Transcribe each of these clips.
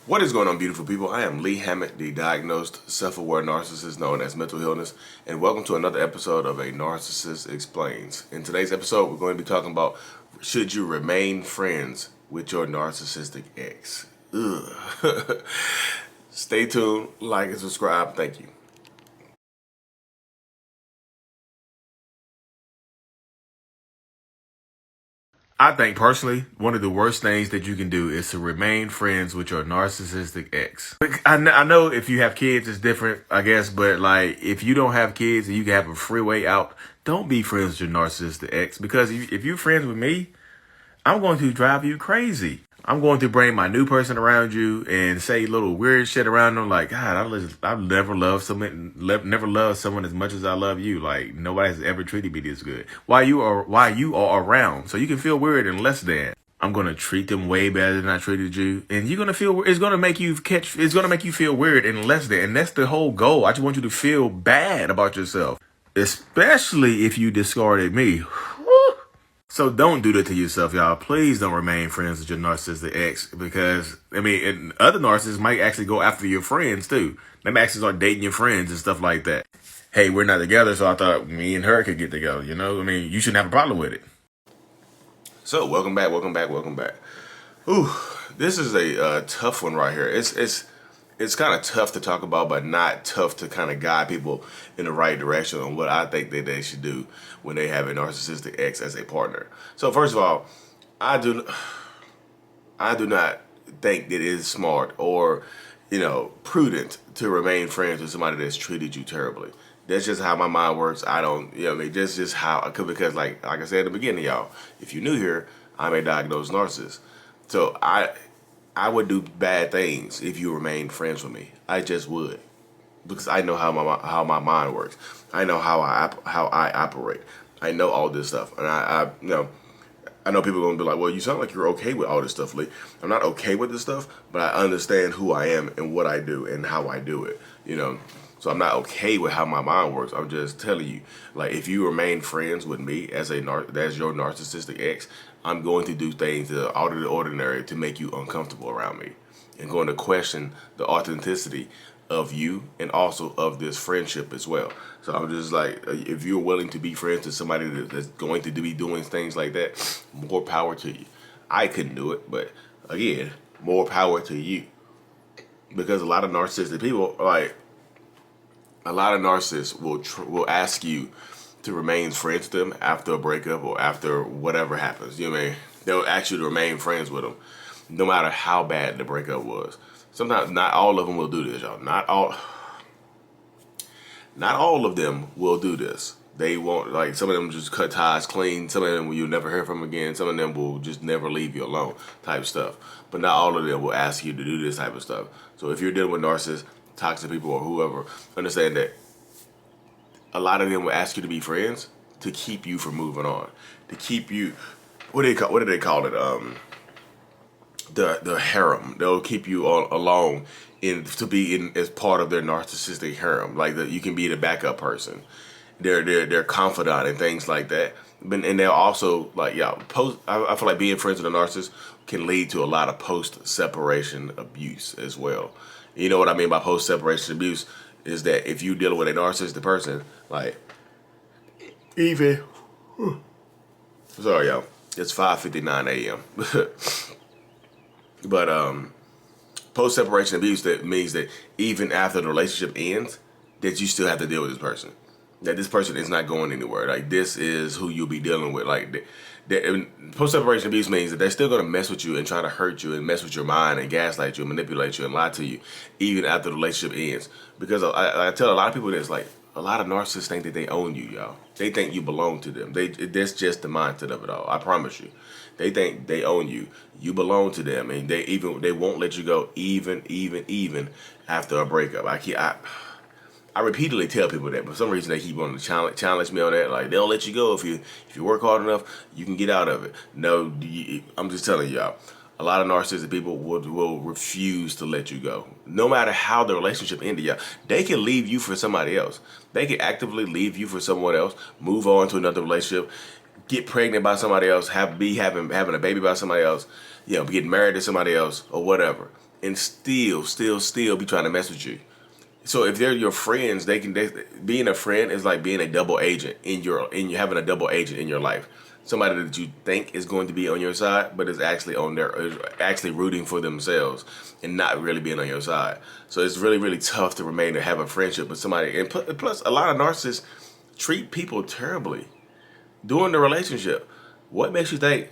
What is going on, beautiful people? I am Lee Hammett, the diagnosed self-aware narcissist known as mental illness, and welcome to another episode of A Narcissist Explains. In today's episode, we're going to be talking about should you remain friends with your narcissistic ex? Ugh. Stay tuned, like and subscribe. Thank you. I think personally, one of the worst things that you can do is to remain friends with your narcissistic ex. I know if you have kids, it's different, I guess, but like if you don't have kids and you can have a free way out, don't be friends with your narcissistic ex, because if you're friends with me, I'm going to drive you crazy. I'm going to bring my new person around you and say little weird shit around them, like, God, I've never loved someone as much as I love you. Like, nobody has ever treated me this good. Why you are around, so you can feel weird and less than. I'm gonna treat them way better than I treated you, and you're gonna feel. It's gonna make you feel weird and less than, and that's the whole goal. I just want you to feel bad about yourself, especially if you discarded me. So don't do that to yourself, y'all. Please don't remain friends with your narcissistic ex, because, I mean, and other narcissists might actually go after your friends, too. They might actually start dating your friends and stuff like that. Hey, we're not together, so I thought me and her could get together, you know? I mean, you shouldn't have a problem with it. So, welcome back. Ooh, this is a tough one right here. It's kind of tough to talk about, but not tough to kind of guide people in the right direction on what I think that they should do when they have a narcissistic ex as a partner. So first of all, I do not think that it is smart or, prudent to remain friends with somebody that's treated you terribly. That's just how my mind works. I don't, that's just how, because like I said at the beginning, y'all, if you're new here, I'm a diagnosed narcissist. So I would do bad things if you remain friends with me. I just would, because I know how my mind works. I know how I operate. I know all this stuff, and I know people are gonna be like, well, you sound like you're okay with all this stuff, Lee. I'm not okay with this stuff, but I understand who I am and what I do and how I do it. So I'm not okay with how my mind works. I'm just telling you, like, if you remain friends with me as your narcissistic ex, I'm going to do things that are out of the ordinary to make you uncomfortable around me, and going to question the authenticity of you and also of this friendship as well. So I'm just like, if you're willing to be friends with somebody that's going to be doing things like that, more power to you. I couldn't do it, but again, more power to you, because a lot of narcissistic people, like, a lot of narcissists will ask you to remain friends with them after a breakup or after whatever happens. You know what I mean? They'll ask you to remain friends with them, no matter how bad the breakup was. Sometimes not all of them will do this, y'all. Not all of them will do this. They won't, like, some of them just cut ties clean. Some of them you'll never hear from again. Some of them will just never leave you alone type stuff. But not all of them will ask you to do this type of stuff. So if you're dealing with narcissists, toxic people, or whoever, understand that a lot of them will ask you to be friends to keep you from moving on, to keep you, what do they call it? The harem. They'll keep you alone to be as part of their narcissistic harem. Like, you can be the backup person, their confidant and things like that. And they'll also, like, I feel like being friends with a narcissist can lead to a lot of post-separation abuse as well. You know what I mean by post-separation abuse is that if you're dealing with a narcissistic person, like, even, sorry, y'all, it's 5:59 a.m. But post-separation abuse, that means that even after the relationship ends, that you still have to deal with this person. That this person is not going anywhere. Like, this is who you'll be dealing with. Like, post-separation abuse means that they're still going to mess with you and try to hurt you and mess with your mind and gaslight you and manipulate you and lie to you even after the relationship ends. Because I tell a lot of people this, like, a lot of narcissists think that they own you, y'all. They think you belong to them. That's just the mindset of it all. I promise you. They think they own you. You belong to them, and they won't let you go even after a breakup. I repeatedly tell people that, but for some reason they keep wanting to challenge me on that. Like, they'll let you go if you work hard enough, you can get out of it. No, I'm just telling y'all, a lot of narcissistic people will refuse to let you go. No matter how the relationship ended, y'all, they can leave you for somebody else. They can actively leave you for someone else, move on to another relationship, get pregnant by somebody else, having a baby by somebody else, getting married to somebody else or whatever. and still be trying to mess with you. So if they're your friends, being a friend is like being a double agent you having a double agent in your life. Somebody that you think is going to be on your side, but is actually rooting for themselves and not really being on your side. So it's really, really tough to remain to have a friendship with somebody. And plus, a lot of narcissists treat people terribly during the relationship. What makes you think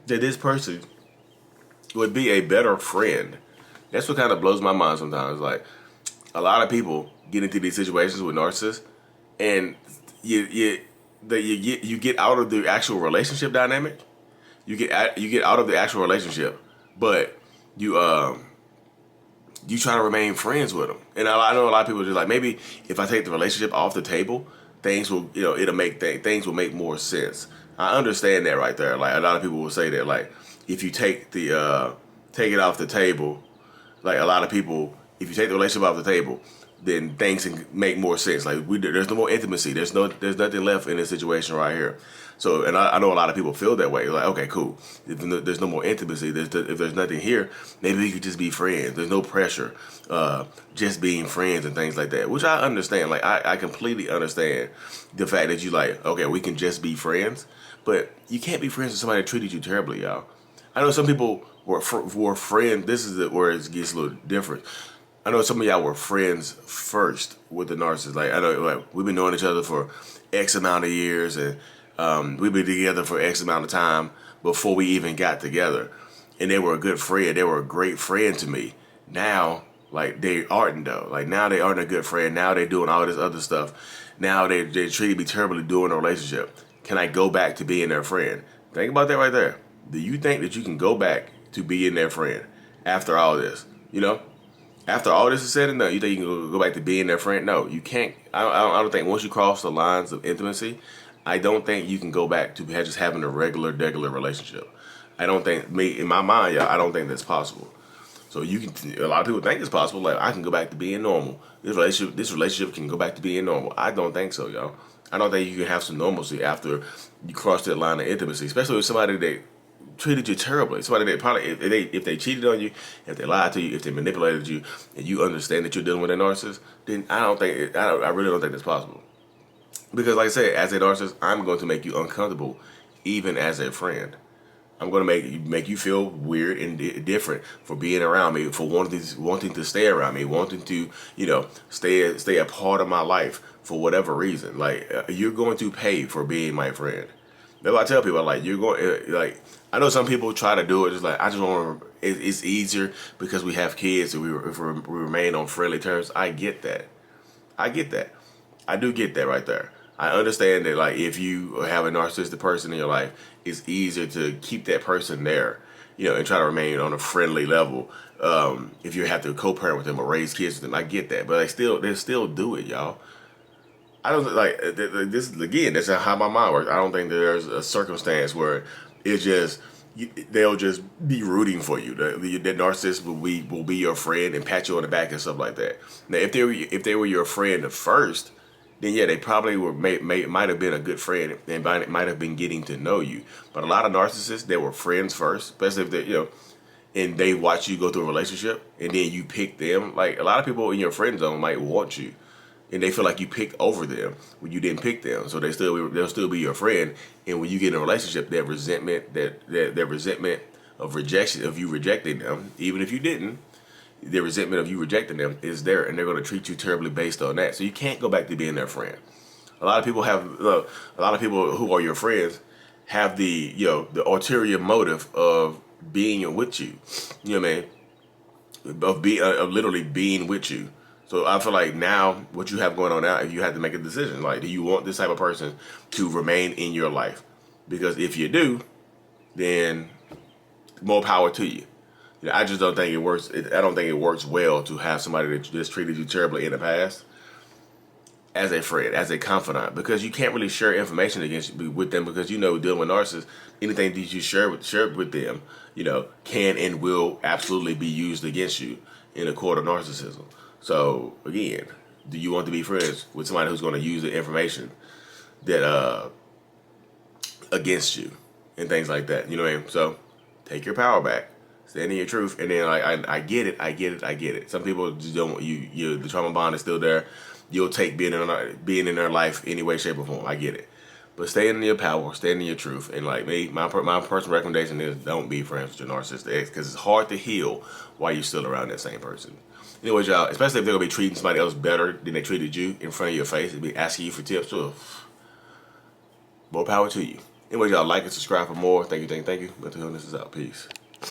that this person would be a better friend? That's what kind of blows my mind sometimes. Like, a lot of people get into these situations with narcissists, and you get out of the actual relationship dynamic. You get out of the actual relationship, but you try to remain friends with them. And I know a lot of people are just like, maybe if I take the relationship off the table, things will things will make more sense. I understand that right there. Like, a lot of people will say that, like, if you take it off the table, like, a lot of people, if you take the relationship off the table, then things can make more sense. Like, there's no more intimacy. There's nothing left in this situation right here. So, and I know a lot of people feel that way. Like, okay, cool. If there's no more intimacy, if there's nothing here, maybe we could just be friends. There's no pressure, just being friends and things like that, which I understand. Like, I completely understand the fact that you like, okay, we can just be friends, but you can't be friends with somebody that treated you terribly, y'all. I know some people were friends. This is where it gets a little different. I know some of y'all were friends first with the narcissist. Like, I know, like, we've been knowing each other for X amount of years, and we've been together for X amount of time before we even got together. And they were a good friend. They were a great friend to me. Now, like, they aren't, though. Like, now they aren't a good friend. Now they're doing all this other stuff. Now they treated me terribly during a relationship. Can I go back to being their friend? Think about that right there. Do you think that you can go back to being their friend after all this? You know? After all this is said and done, you think you can go back to being their friend? No, you can't. I don't think once you cross the lines of intimacy, I don't think you can go back to just having a regular relationship. I don't think, in my mind, y'all, I don't think that's possible. So a lot of people think it's possible. Like, I can go back to being normal. This relationship can go back to being normal. I don't think so, y'all. I don't think you can have some normalcy after you cross that line of intimacy, especially with somebody that treated you terribly. Somebody that probably, if they cheated on you, if they lied to you, if they manipulated you, and you understand that you're dealing with a narcissist, then I really don't think that's possible. Because, like I said, as a narcissist, I'm going to make you uncomfortable, even as a friend. I'm going to make you feel weird and different for being around me, for wanting to stay around me, wanting to, stay a part of my life for whatever reason. Like, you're going to pay for being my friend. That's what I tell people. Like, you're going, like, I know some people try to do it just like, I just want to, it's easier because we have kids and we remain on friendly terms. I get that. I do get that right there. I understand that, like, if you have a narcissistic person in your life, it's easier to keep that person there, and try to remain on a friendly level. If you have to co-parent with them or raise kids with them, I get that. But they still do it, y'all. I don't like this again. That's how my mind works. I don't think there's a circumstance where it's just they'll just be rooting for you. The narcissist will be your friend and pat you on the back and stuff like that. Now, if they were your friend first, then yeah, they probably might have been a good friend and might have been getting to know you. But a lot of narcissists, they were friends first, especially if they and they watch you go through a relationship and then you pick them. Like, a lot of people in your friend zone might want you, and they feel like you picked over them when you didn't pick them. So they'll still be your friend. And when you get in a relationship, that resentment of rejection, of you rejecting them, even if you didn't, the resentment of you rejecting them is there, and they're going to treat you terribly based on that. So you can't go back to being their friend. A lot of people who are your friends have the ulterior motive of being with you. You know what I mean? Of literally being with you. So I feel like now, what you have going on now, if you have to make a decision, like, do you want this type of person to remain in your life? Because if you do, then more power to you. I just don't think it works. I don't think it works well to have somebody that just treated you terribly in the past as a friend, as a confidant, because you can't really share information with them, because dealing with narcissists, anything that you share with them, can and will absolutely be used against you in a court of narcissism. So again, do you want to be friends with somebody who's going to use the information that against you and things like that? You know what I mean? So take your power back. Stand in your truth. And then like I get it. Some people just don't. The trauma bond is still there. You'll take being in their life any way, shape, or form. I get it. But stay in your power, stay in your truth. And like me, my personal recommendation is don't be friends with your narcissistic ex, because it's hard to heal while you're still around that same person. Anyways, y'all, especially if they're going to be treating somebody else better than they treated you in front of your face and be asking you for tips too. More power to you. Anyways, y'all, like and subscribe for more. Thank you. Until this is out. Peace.